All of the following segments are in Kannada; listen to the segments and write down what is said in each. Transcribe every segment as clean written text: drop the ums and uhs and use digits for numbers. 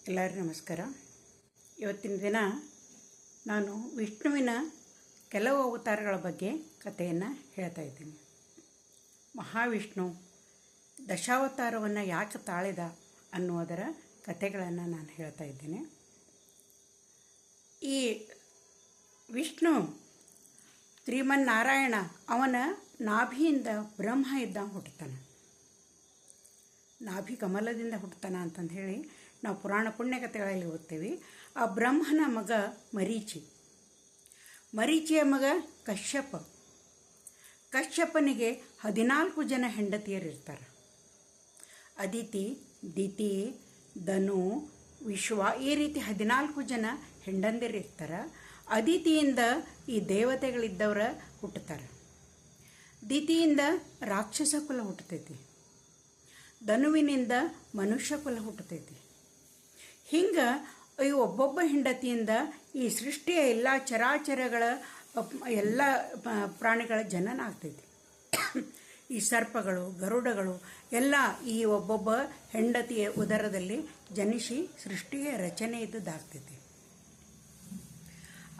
ಎಲ್ಲರಿಗೂ ನಮಸ್ಕಾರ. ಇವತ್ತಿನ ದಿನ ನಾನು ವಿಷ್ಣುವಿನ ಕೆಲವು ಅವತಾರಗಳ ಬಗ್ಗೆ ಕಥೆಯನ್ನು ಹೇಳ್ತಾ ಇದ್ದೀನಿ. ಮಹಾವಿಷ್ಣು ದಶಾವತಾರವನ್ನು ಯಾಕೆ ತಾಳಿದ ಅನ್ನುವುದರ ಕಥೆಗಳನ್ನು ನಾನು ಹೇಳ್ತಾ ಇದ್ದೀನಿ. ಈ ವಿಷ್ಣು ಶ್ರೀಮನ್ನಾರಾಯಣ ಅವನ ನಾಭಿಯಿಂದ ಬ್ರಹ್ಮ ಇದ್ದ ಹುಟ್ಟುತ್ತಾನೆ. ನಾಭಿ ಕಮಲದಿಂದ ಹುಟ್ಟುತ್ತಾನ ಅಂತಂದು ಹೇಳಿ ನಾವು ಪುರಾಣ ಪುಣ್ಯಕಥೆಗಳಲ್ಲಿ ಓದ್ತೀವಿ. ಆ ಬ್ರಹ್ಮನ ಮಗ ಮರೀಚಿಯ ಮಗ ಕಶ್ಯಪನಿಗೆ 14 ಜನ ಹೆಂಡತಿಯರಿರ್ತಾರೆ. ಅದಿತಿ, ದಿತಿ, ಧನು, ವಿಶ್ವ, ಈ ರೀತಿ 14 ಜನ ಹೆಂಡಂದಿರಿರ್ತಾರೆ. ಅದಿತಿಯಿಂದ ಈ ದೇವತೆಗಳಿದ್ದವರ ಹುಟ್ಟುತ್ತಾರೆ. ದಿತಿಯಿಂದ ರಾಕ್ಷಸ ಕುಲ ಹುಟ್ಟುತ್ತೈತಿ. ಧನುವಿನಿಂದ ಮನುಷ್ಯ ಕುಲ ಹುಟ್ಟುತ್ತೈತಿ. ಹಿಂಗೆ ಈ ಒಬ್ಬೊಬ್ಬ ಹೆಂಡತಿಯಿಂದ ಈ ಸೃಷ್ಟಿಯ ಎಲ್ಲ ಚರಾಚರಗಳ ಎಲ್ಲ ಪ್ರಾಣಿಗಳ ಜನನ ಆಗ್ತೈತಿ. ಈ ಸರ್ಪಗಳು, ಗರುಡಗಳು ಎಲ್ಲ ಈ ಒಬ್ಬೊಬ್ಬ ಹೆಂಡತಿಯ ಉದರದಲ್ಲಿ ಜನಿಸಿ ಸೃಷ್ಟಿಯ ರಚನೆ ಇದ್ದದ್ದಾಗ್ತೈತಿ.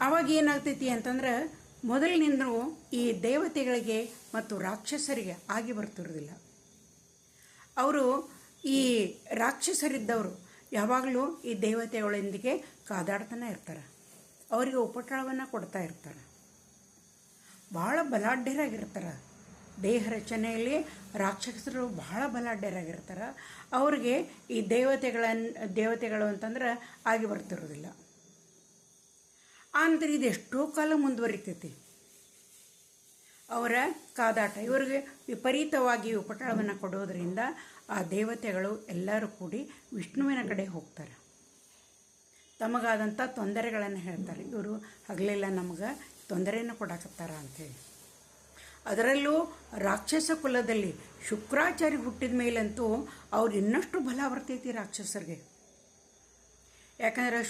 ಆವಾಗ ಏನಾಗ್ತೈತಿ ಅಂತಂದ್ರೆ ಮೊದಲಿನಿಂದಲೂ ಈ ದೇವತೆಗಳಿಗೆ ಮತ್ತು ರಾಕ್ಷಸರಿಗೆ ಆಗಿ ಬರ್ತಿರೋದಿಲ್ಲ. ಅವರು ಈ ರಾಕ್ಷಸರಿದ್ದವರು ಯಾವಾಗಲೂ ಈ ದೇವತೆಗಳೊಂದಿಗೆ ಕಾದಾಡ್ತಾನೆ ಇರ್ತಾರೆ. ಅವರಿಗೆ ಉಪಟಳವನ್ನು ಕೊಡ್ತಾ ಇರ್ತಾರೆ. ಭಾಳ ಬಲಾಢ್ಯರಾಗಿರ್ತಾರೆ. ದೇಹ ರಚನೆಯಲ್ಲಿ ರಾಕ್ಷಸರು ಭಾಳ ಬಲಾಢ್ಯರಾಗಿರ್ತಾರೆ. ಅವ್ರಿಗೆ ಈ ದೇವತೆಗಳು ಅಂತಂದ್ರೆ ಆಗಿ ಬರ್ತಿರೋದಿಲ್ಲ. ಆನಂತರ ಇದು ಎಷ್ಟೋ ಕಾಲ ಮುಂದುವರಿತೈತಿ ಅವರ ಕಾದಾಟ. ಇವರಿಗೆ ವಿಪರೀತವಾಗಿ ಉಪಟಳವನ್ನು ಕೊಡೋದರಿಂದ ಆ ದೇವತೆಗಳು ಎಲ್ಲರೂ ಕೂಡಿ ವಿಷ್ಣುವಿನ ಕಡೆ ಹೋಗ್ತಾರೆ. ತಮಗಾದಂಥ ತೊಂದರೆಗಳನ್ನು ಹೇಳ್ತಾರೆ. ಇವರು ಹಗಲೆಲ್ಲ ನಮಗೆ ತೊಂದರೆಯನ್ನು ಕೊಡಕತ್ತಾರ ಅಂಥೇಳಿ. ಅದರಲ್ಲೂ ರಾಕ್ಷಸ ಕುಲದಲ್ಲಿ ಶುಕ್ರಾಚಾರ್ಯ ಹುಟ್ಟಿದ ಮೇಲಂತೂ ಅವ್ರು ಇನ್ನಷ್ಟು ಬಲ ಬರ್ತೈತಿ ರಾಕ್ಷಸರಿಗೆ. ಯಾಕಂದರೆ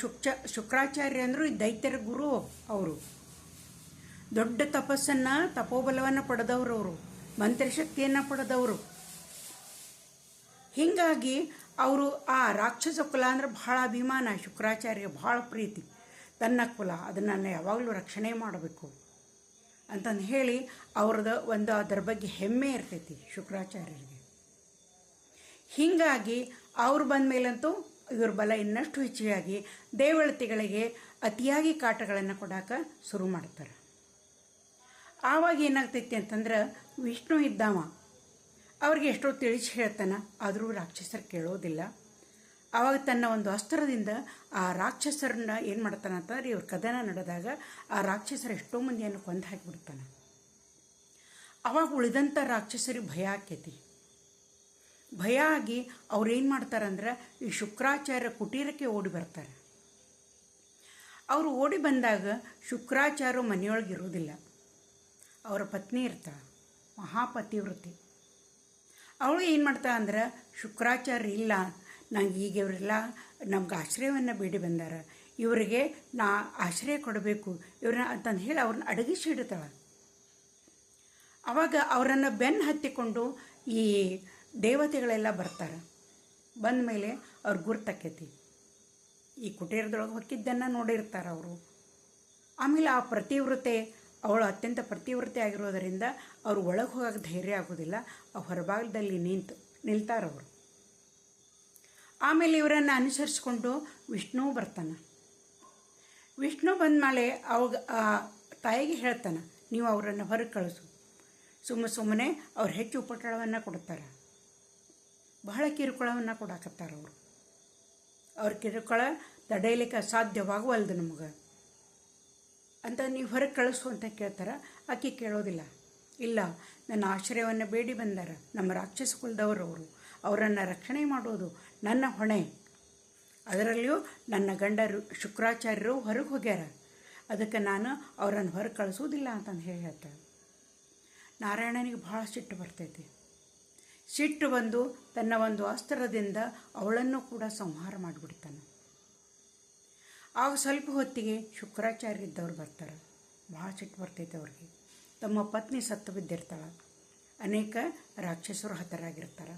ಶುಕ್ರಾಚಾರ್ಯ ಅಂದರು ಈ ದೈತ್ಯರ ಗುರು. ಅವರು ದೊಡ್ಡ ತಪೋಬಲವನ್ನು ಪಡೆದವರು, ಅವರು ಮಂತ್ರಶಕ್ತಿಯನ್ನು ಪಡೆದವರು. ಹೀಗಾಗಿ ಅವರು ಆ ರಾಕ್ಷಸ ಕುಲ ಅಂದರೆ ಬಹಳ ಅಭಿಮಾನ. ಶುಕ್ರಾಚಾರ್ಯ ಭಾಳ ಪ್ರೀತಿ. ತನ್ನ ಕುಲ ಅದನ್ನು ಯಾವಾಗಲೂ ರಕ್ಷಣೆ ಮಾಡಬೇಕು ಅಂತಂದು ಹೇಳಿ ಅವ್ರದ್ದು ಅದರ ಬಗ್ಗೆ ಹೆಮ್ಮೆ ಇರ್ತೈತಿ ಶುಕ್ರಾಚಾರ್ಯರಿಗೆ. ಹೀಗಾಗಿ ಅವ್ರು ಬಂದ ಮೇಲಂತೂ ಇವ್ರ ಬಲ ಇನ್ನಷ್ಟು ಹೆಚ್ಚಿಗಾಗಿ ದೇವತೆಗಳಿಗೆ ಅತಿಯಾಗಿ ಕಾಟಗಳನ್ನು ಕೊಡೋಕೆ ಶುರು ಮಾಡ್ತಾರೆ. ಆವಾಗ ಏನಾಗ್ತೈತಿ ಅಂತಂದ್ರೆ ವಿಷ್ಣು ಇದ್ದಾವ ಅವ್ರಿಗೆ ಎಷ್ಟೋ ತಿಳಿಸಿ ಹೇಳ್ತಾನೆ. ಆದರೂ ರಾಕ್ಷಸರು ಕೇಳೋದಿಲ್ಲ. ಆವಾಗ ತನ್ನ ಒಂದು ಅಸ್ತ್ರದಿಂದ ಆ ರಾಕ್ಷಸರನ್ನ ಏನು ಮಾಡ್ತಾನೆ ಅಂತಂದ್ರೆ ಇವ್ರ ಕದನ ನಡೆದಾಗ ಆ ರಾಕ್ಷಸರು ಎಷ್ಟೋ ಮಂದಿಯನ್ನು ಕೊಂದು ಹಾಕಿಬಿಡ್ತಾನೆ. ಆವಾಗ ಉಳಿದಂಥ ರಾಕ್ಷಸರಿಗೆ ಭಯ ಆಕೈತಿ. ಭಯ ಆಗಿ ಅವ್ರೇನು ಮಾಡ್ತಾರಂದ್ರೆ ಈ ಶುಕ್ರಾಚಾರ್ಯ ಕುಟೀರಕ್ಕೆ ಓಡಿ ಬರ್ತಾರೆ. ಅವರು ಓಡಿ ಬಂದಾಗ ಶುಕ್ರಾಚಾರ್ಯ ಮನೆಯೊಳಗಿರೋದಿಲ್ಲ. ಅವರ ಪತ್ನಿ ಇರ್ತಾಳೆ, ಮಹಾಪತಿವೃತ್ತಿ. ಅವಳು ಏನು ಮಾಡ್ತಾಳೆ ಅಂದ್ರೆ ಶುಕ್ರಾಚಾರ್ಯ ಇಲ್ಲ, ನಂಗೆ ಈಗ ಇವರೆಲ್ಲ ನಮ್ಗೆ ಆಶ್ರಯವನ್ನು ಬೇಡಿ ಬಂದಾರ, ಇವರಿಗೆ ನಾ ಆಶ್ರಯ ಕೊಡಬೇಕು ಇವ್ರನ್ನ ಅಂತಂದು ಹೇಳಿ ಅವ್ರನ್ನ ಅಡಗಿಸಿ ಇಡ್ತಾಳೆ. ಆವಾಗ ಅವರನ್ನು ಬೆನ್ನು ಹತ್ತಿಕೊಂಡು ಈ ದೇವತೆಗಳೆಲ್ಲ ಬರ್ತಾರೆ. ಬಂದ ಮೇಲೆ ಅವ್ರ ಗುರ್ತಕ್ಕೈತಿ. ಈ ಕುಟೀರದೊಳಗೆ ಹೊಕ್ಕಿದ್ದನ್ನು ನೋಡಿರ್ತಾರೆ ಅವರು. ಆಮೇಲೆ ಆ ಪ್ರತಿವ್ರತೆ ಅವಳು ಅತ್ಯಂತ ಪ್ರತಿವ್ರತೆ ಆಗಿರೋದರಿಂದ ಅವ್ರು ಒಳಗೆ ಹೋಗೋಕೆ ಧೈರ್ಯ ಆಗೋದಿಲ್ಲ. ಆ ಹೊರಭಾಗದಲ್ಲಿ ನಿಲ್ತಾರವರು. ಆಮೇಲೆ ಇವರನ್ನು ಅನುಸರಿಸ್ಕೊಂಡು ವಿಷ್ಣು ಬರ್ತಾನೆ. ವಿಷ್ಣು ಬಂದ ಮೇಲೆ ಅವಾಗ ಆ ತಾಯಿಗೆ ಹೇಳ್ತಾನೆ, ನೀವು ಅವರನ್ನು ಹೊರಗೆ ಕಳಿಸು. ಸುಮ್ಮನೆ ಅವ್ರು ಹೆಚ್ಚು ಉಪಟಳವನ್ನು ಕೊಡ್ತಾರೆ. ಬಹಳ ಕಿರುಕುಳವನ್ನು ಕೊಡಾಕತ್ತಾರೆ ಅವರು. ಅವ್ರ ಕಿರುಕುಳ ತಡೆಯಲಿಕ್ಕೆ ಅಸಾಧ್ಯವಾಗುವಲ್ದು ನಮಗೆ ಅಂತ ನೀವು ಹೊರಗೆ ಕಳಿಸು ಅಂತ ಕೇಳ್ತಾರೆ. ಆಕೆ ಕೇಳೋದಿಲ್ಲ. ಇಲ್ಲ, ನನ್ನ ಆಶ್ರಯವನ್ನು ಬೇಡಿ ಬಂದಾರ, ನಮ್ಮ ರಾಕ್ಷಸ ಕುಲದವರು ಅವರು, ಅವರನ್ನು ರಕ್ಷಣೆ ಮಾಡೋದು ನನ್ನ ಹೊಣೆ. ಅದರಲ್ಲಿಯೂ ನನ್ನ ಗಂಡರು ಶುಕ್ರಾಚಾರ್ಯರು ಹೊರಗೆ ಹೋಗ್ಯಾರ, ಅದಕ್ಕೆ ನಾನು ಅವರನ್ನು ಹೊರಗೆ ಕಳಿಸೋದಿಲ್ಲ ಅಂತಂದು ಹೇಳ್ತಾಳೆ. ನಾರಾಯಣನಿಗೆ ಭಾಳ ಸಿಟ್ಟು ಬರ್ತೈತಿ. ಸಿಟ್ಟು ಬಂದು ತನ್ನ ಒಂದು ಅಸ್ತ್ರದಿಂದ ಅವಳನ್ನು ಕೂಡ ಸಂಹಾರ ಮಾಡಿಬಿಡ್ತಾನೆ. ಆಗ ಸ್ವಲ್ಪ ಹೊತ್ತಿಗೆ ಶುಕ್ರಾಚಾರ್ಯ ಇದ್ದವ್ರು ಬರ್ತಾರೆ. ಭಾಳ ಸಿಟ್ಟು ಬರ್ತೈತೆ ಅವ್ರಿಗೆ. ತಮ್ಮ ಪತ್ನಿ ಸತ್ತು ಬಿದ್ದಿರ್ತಾಳೆ. ಅನೇಕ ರಾಕ್ಷಸರು ಹತರಾಗಿರ್ತಾರೆ.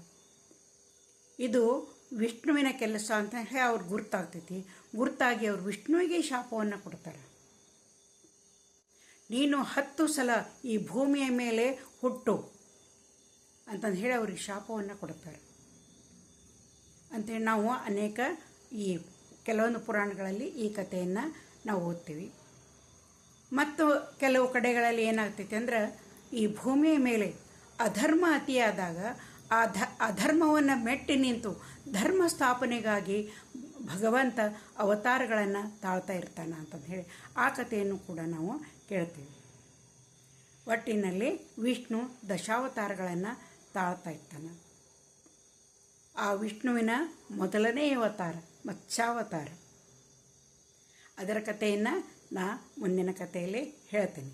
ಇದು ವಿಷ್ಣುವಿನ ಕೆಲಸ ಅಂತ ಹೇಳಿ ಅವ್ರಿಗೆ ಗುರ್ತಾಗಿ ಅವ್ರು ವಿಷ್ಣುವಿಗೆ ಶಾಪವನ್ನು ಕೊಡ್ತಾರೆ. ನೀನು 10 ಸಲ ಈ ಭೂಮಿಯ ಮೇಲೆ ಹುಟ್ಟು ಅಂತಂದು ಹೇಳಿ ಅವ್ರಿಗೆ ಶಾಪವನ್ನು ಕೊಡ್ತಾರೆ ಅಂಥೇಳಿ ನಾವು ಅನೇಕ ಕೆಲವೊಂದು ಪುರಾಣಗಳಲ್ಲಿ ಈ ಕಥೆಯನ್ನು ನಾವು ಓದ್ತೀವಿ. ಮತ್ತು ಕೆಲವು ಕಡೆಗಳಲ್ಲಿ ಏನಾಗ್ತೈತೆ ಅಂದ್ರೆ, ಈ ಭೂಮಿಯ ಮೇಲೆ ಅಧರ್ಮ ಅತಿಯಾದಾಗ ಅಧರ್ಮವನ್ನು ಮೆಟ್ಟಿ ನಿಂತು ಧರ್ಮ ಸ್ಥಾಪನೆಗಾಗಿ ಭಗವಂತ ಅವತಾರಗಳನ್ನು ತಾಳ್ತಾ ಇರ್ತಾನೆ ಅಂತಂದು ಹೇಳಿ ಆ ಕಥೆಯನ್ನು ಕೂಡ ನಾವು ಕೇಳ್ತೀವಿ. ಒಟ್ಟಿನಲ್ಲಿ ವಿಷ್ಣು ದಶಾವತಾರಗಳನ್ನು ತಾಳ್ತಾ ಇರ್ತಾನೆ. ಆ ವಿಷ್ಣುವಿನ ಮೊದಲನೇ ಅವತಾರ ಮತ್ಸ್ಯಾವತಾರ. ಅದರ ಕಥೆಯನ್ನು ಮುಂದಿನ ಕಥೆಯಲ್ಲಿ ಹೇಳ್ತೀನಿ.